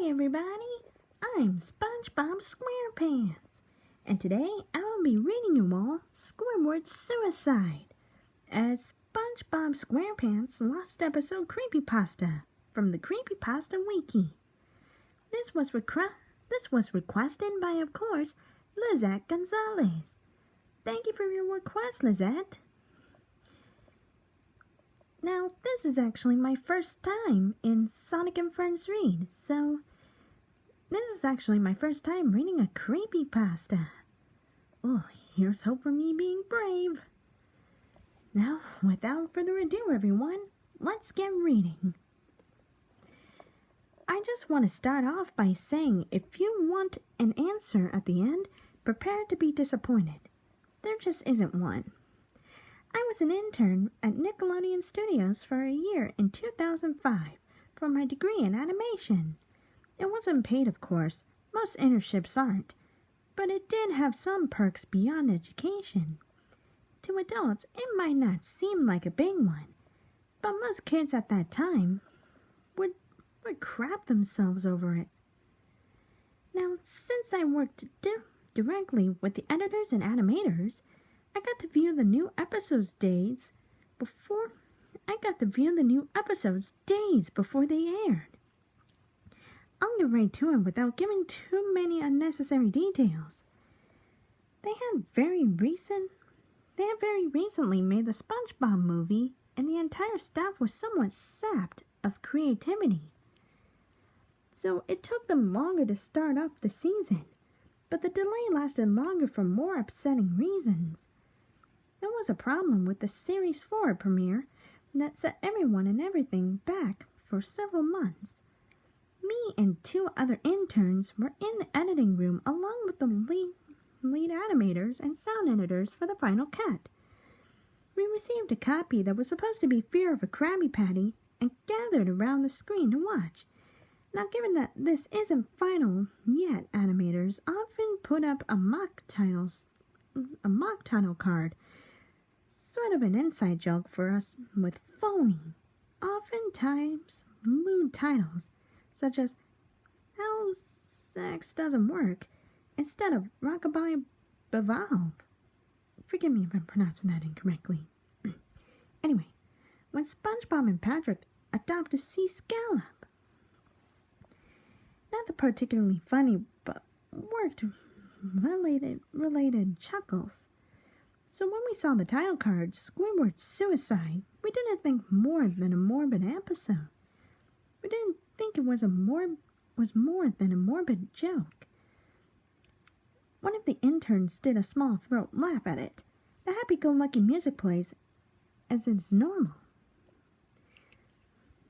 Hi everybody, I'm SpongeBob Squarepants, and today I will be reading you all Squidward's Suicide as SpongeBob Squarepants' Lost Episode Creepypasta from the Creepypasta wiki. This was requested by, of course, Lissett Gonzalez. Thank you for your request, Lissett. Now, this is actually my first time in Sonic and Friends Read, so this is actually my first time reading a creepypasta. Oh, here's hope for me being brave. Now, without further ado, everyone, let's get reading. I just want to start off by saying if you want an answer at the end, prepare to be disappointed. There just isn't one. I was an intern at Nickelodeon Studios for a year in 2005 for my degree in animation. It wasn't paid, of course. Most internships aren't. But it did have some perks beyond education. To adults, it might not seem like a big one. But most kids at that time would crap themselves over it. Now, since I worked directly with the editors and animators, I got to view the new episodes days before they aired. I'll get right to it without giving too many unnecessary details. They had very recently made the SpongeBob movie, and the entire staff was somewhat sapped of creativity. So it took them longer to start up the season, but the delay lasted longer for more upsetting reasons. There was a problem with the Series 4 premiere that set everyone and everything back for several months. Me and two other interns were in the editing room along with the lead animators and sound editors for the final cut. We received a copy that was supposed to be Fear of a Krabby Patty and gathered around the screen to watch. Now, given that this isn't final yet, animators often put up a mock title card. Sort of an inside joke for us with phony, oftentimes lewd titles, such as How Sex Doesn't Work, instead of Rockabye Bevolve. Forgive me if I'm pronouncing that incorrectly. Anyway, when SpongeBob and Patrick adopt a sea scallop. Not the particularly funny, but worked related chuckles. So when we saw the title card, Squidward's Suicide, we didn't think more than a morbid episode. We didn't think it was more than a morbid joke. One of the interns did a small throat laugh at it. The happy-go-lucky music plays as is normal.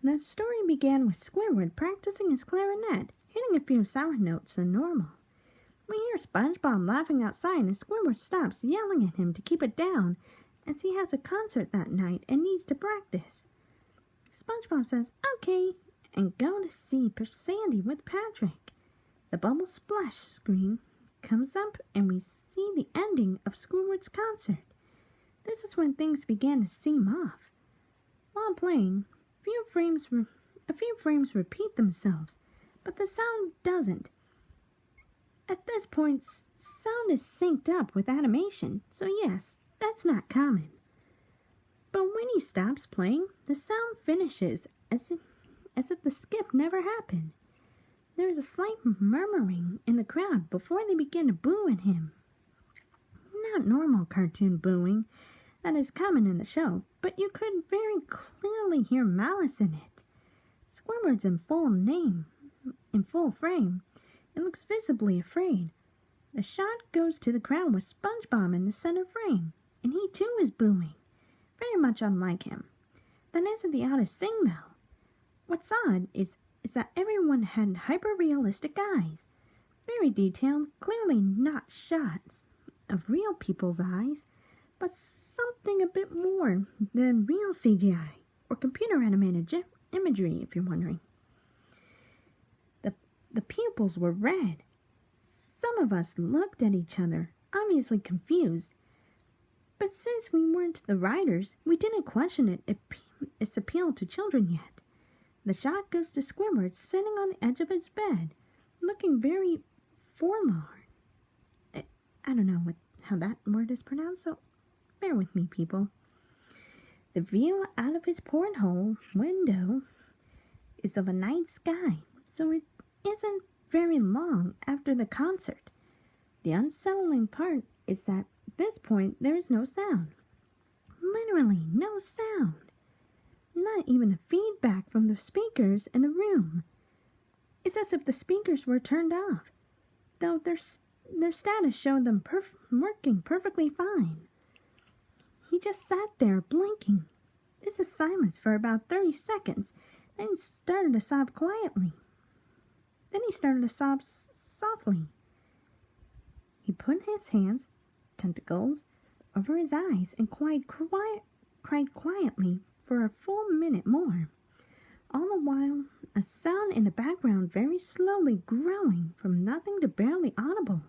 The story began with Squidward practicing his clarinet, hitting a few sour notes than normal. We hear SpongeBob laughing outside and Squidward stops, yelling at him to keep it down as he has a concert that night and needs to practice. SpongeBob says, "Okay," and go to see Sandy with Patrick. The bubble splash screen comes up and we see the ending of Squidward's concert. This is when things began to seem off. While playing, a few frames repeat themselves, but the sound doesn't. At this point, sound is synced up with animation, so yes, that's not common. But when he stops playing, the sound finishes as if the skip never happened. There is a slight murmuring in the crowd before they begin to boo at him. Not normal cartoon booing that is common in the show, but you could very clearly hear malice in it. Squidward's in full frame, and looks visibly afraid. The shot goes to the crowd with SpongeBob in the center frame, and he too is booing, very much unlike him. That isn't the oddest thing, though. What's odd is that everyone had hyper-realistic eyes, very detailed, clearly not shots of real people's eyes, but something a bit more than real CGI, or computer-animated imagery, if you're wondering. The pupils were red. Some of us looked at each other, obviously confused. But since we weren't the writers, we didn't question its appeal to children yet. The shot goes to Squidward sitting on the edge of his bed, looking very forlorn. I don't know how that word is pronounced, so bear with me, people. The view out of his porthole window is of a night sky, so it isn't very long after the concert. The unsettling part is that at this point there is no sound. Literally no sound. Not even a feedback from the speakers in the room. It's as if the speakers were turned off, though their status showed them working perfectly fine. He just sat there blinking. This is silence for about 30 seconds. Then he started to sob quietly. Then he started to sob softly. He put his hands, tentacles, over his eyes and cried quietly for a full minute more. All the while, a sound in the background very slowly growing from nothing to barely audible.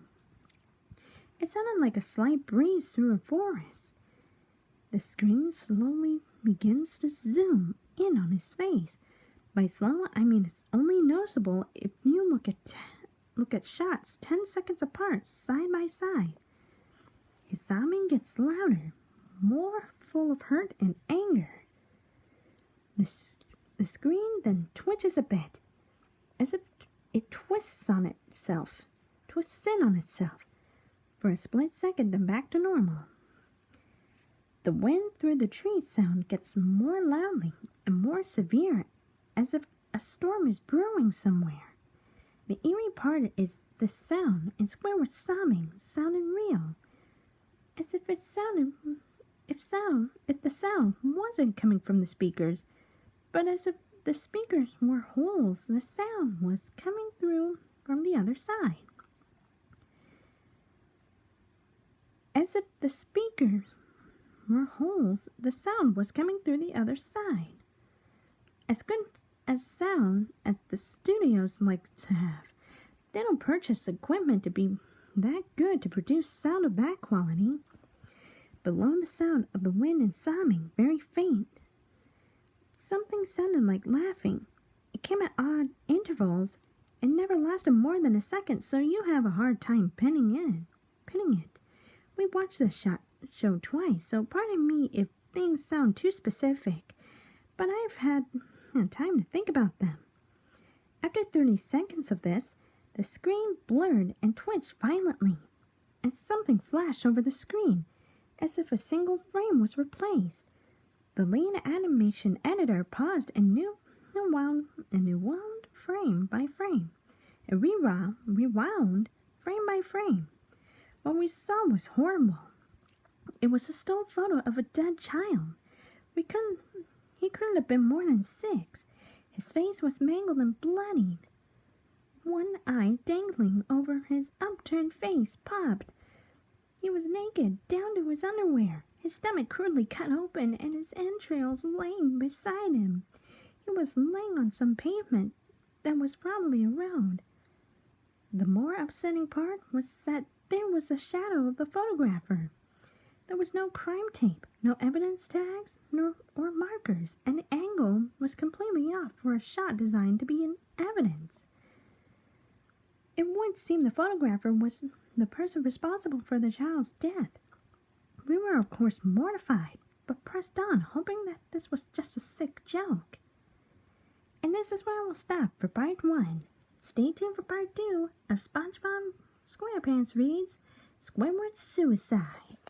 It sounded like a slight breeze through a forest. The screen slowly begins to zoom in on his face. By slow, I mean it's only noticeable if you look at shots 10 seconds apart, side by side. His sobbing gets louder, more full of hurt and anger. The screen then twitches a bit, as if it twists in on itself, for a split second, then back to normal. The wind through the trees sound gets more loudly and more severe, as if a storm is brewing somewhere. The eerie part is the sound in Squidward's sobbing sounded real, as if the sound wasn't coming from the speakers, but as if the speakers were holes the sound was coming through from the other side. As if the speakers were holes the sound was coming through the other side. As good as sound as the studios like to have, they don't purchase equipment to be that good to produce sound of that quality. Below the sound of the wind and sobbing, very faint, something sounded like laughing. It came at odd intervals and never lasted more than a second, so you have a hard time pinning it. We watched this show twice, so pardon me if things sound too specific, but I've had time to think about them. After 30 seconds of this, the screen blurred and twitched violently, and something flashed over the screen, as if a single frame was replaced. The lead animation editor paused and rewound frame by frame, and rewound frame by frame. What we saw was horrible. It was a still photo of a dead child. He couldn't have been more than 6. His face was mangled and bloodied. One eye dangling over his upturned face popped. He was naked down to his underwear, his stomach crudely cut open and his entrails laying beside him. He was laying on some pavement that was probably a road. The more upsetting part was that there was a shadow of the photographer. There was no crime tape, no evidence tags, or markers, and the angle was completely off for a shot designed to be in evidence. It would seem the photographer was the person responsible for the child's death. We were, of course, mortified, but pressed on, hoping that this was just a sick joke. And this is where I will stop for part 1. Stay tuned for part 2 of SpongeBob Squarepants reads Squidward's Suicide.